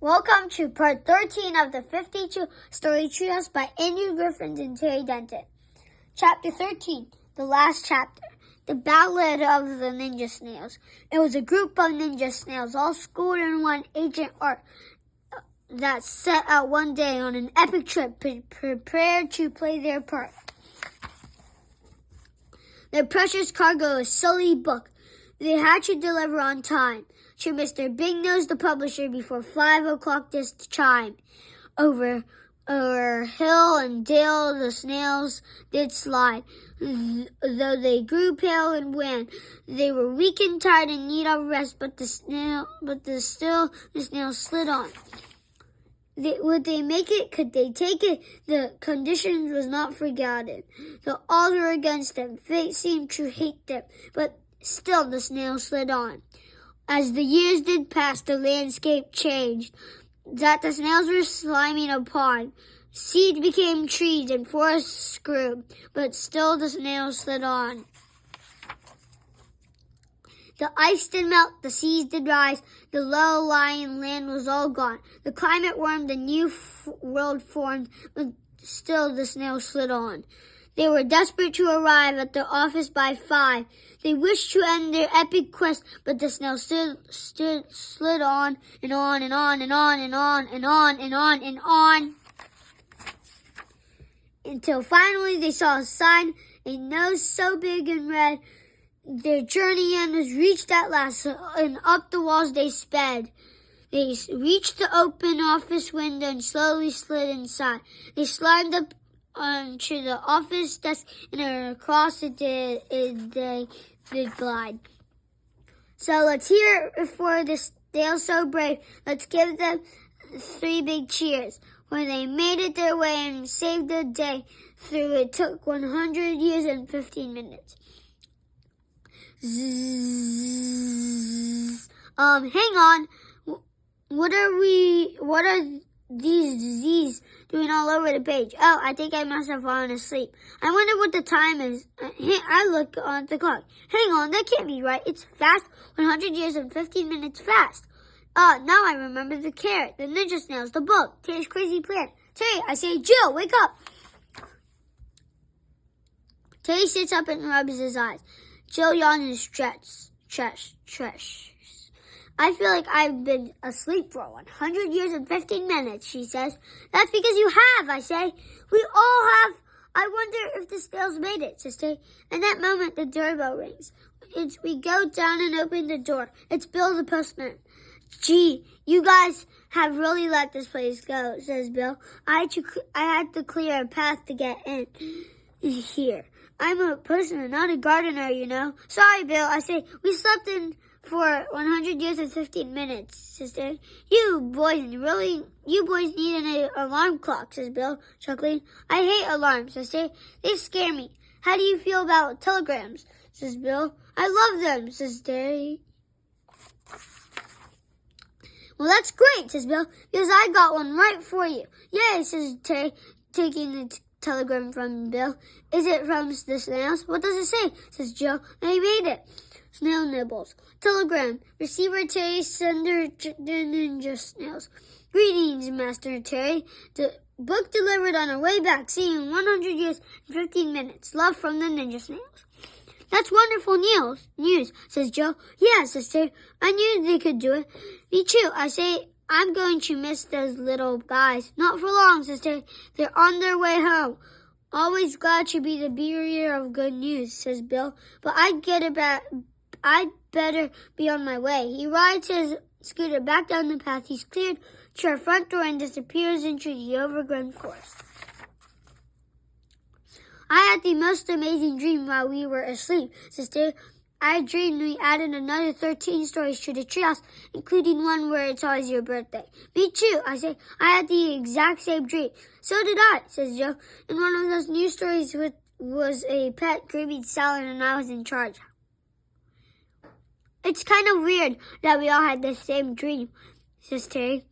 Welcome to part 13 of the 52-story Treehouse by Andy Griffiths Terry Denton. Chapter 13, the last chapter, the Ballad of the Ninja Snails. It was a group of ninja snails, all schooled in one ancient art, that set out one day on an epic trip, prepared to play their part. Their precious cargo, a silly book, they had to deliver on time to Mr. Big Nose, the publisher, before 5 o'clock this chime. Over hill and dale the snails did slide. Though they grew pale and wan, they were weak and tired in need of rest, but the snails slid on. Would they make it? Could they take it? The conditions was not forgotten. The odds were against them. Fate seemed to hate them, but still the snails slid on. As the years did pass, the landscape changed. That the snails were sliming upon. Seeds became trees and forests grew, but still the snails slid on. The ice did melt, the seas did rise, the low-lying land was all gone. The climate warmed, the new world formed, but still the snails slid on. They were desperate to arrive at the office by 5. They wished to end their epic quest, but the snails slid on and on and on and on and on and on and on and on, until finally they saw a sign, a nose so big and red. Their journey end was reached at last, and up the walls they sped. They reached the open office window and slowly slid inside. They climbed up onto the office desk, and across it they glide. So let's hear it for this snail so brave. Let's give them 3 big cheers. When they made it their way and saved the day through, it took 100 years and 15 minutes. Hang on. What are these Z's doing all over the page? Oh, I think I must have fallen asleep. I wonder what the time is. I look at the clock. Hang on, that can't be right. It's fast. 100 years and 15 minutes fast. Now I remember the carrot, the ninja snails, the book, Terry's crazy plan. Terry, I say, Jill, wake up. Terry sits up and rubs his eyes. Jill yawns and stretches. I feel like I've been asleep for 100 years and 15 minutes, she says. That's because you have, I say. We all have. I wonder if the snails made it, says Terry. In that moment, the doorbell rings. We go down and open the door. It's Bill the postman. Gee, you guys have really let this place go, says Bill. I had to clear a path to get in here. I'm a postman, not a gardener, you know. Sorry, Bill, I say. We slept in for 100 years and 15 minutes, sister. You boys need an alarm clock, says Bill, chuckling. I hate alarms, sister. They scare me. How do you feel about telegrams, says Bill. I love them, says Terry. Well, that's great, says Bill, because I got one right for you. Yay, says Terry, taking the telegram from Bill. Is it from the snails? What does it say? Says Jill. They made it. Snail nibbles. Telegram. Receiver Terry, sender the ninja snails. Greetings, Master Terry. The book delivered on our way back. See you in 100 years and 15 minutes. Love from the ninja snails. That's wonderful news, says Joe. Yeah, says Terry. I knew they could do it. Me too. I say, I'm going to miss those little guys. Not for long, says Terry. They're on their way home. Always glad to be the bearer of good news, says Bill. But I'd better be on my way. He rides his scooter back down the path he's cleared to our front door and disappears into the overgrown forest. I had the most amazing dream while we were asleep, says Terry. I dreamed we added another 13 stories to the treehouse, including one where it's always your birthday. Me too, I say. I had the exact same dream. So did I, says Joe. And one of those new stories was a pet creamy salad, and I was in charge. It's kind of weird that we all had the same dream, says Terry.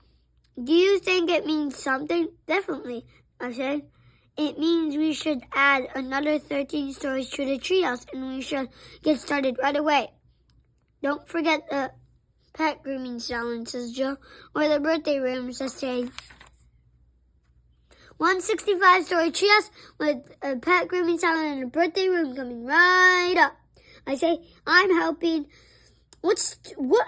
Do you think it means something? Definitely, I said. It means we should add another 13 stories to the treehouse, and we should get started right away. Don't forget the pet grooming salon, says Joe. Or the birthday room, says Terry. 165-story treehouse with a pet grooming salon and a birthday room coming right up. I say, I'm helping. What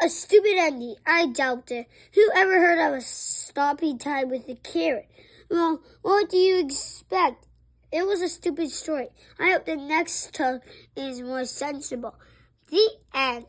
a stupid ending. I doubt it. Who ever heard of a stopping time with a carrot? Well, what do you expect? It was a stupid story. I hope the next tale is more sensible. The end.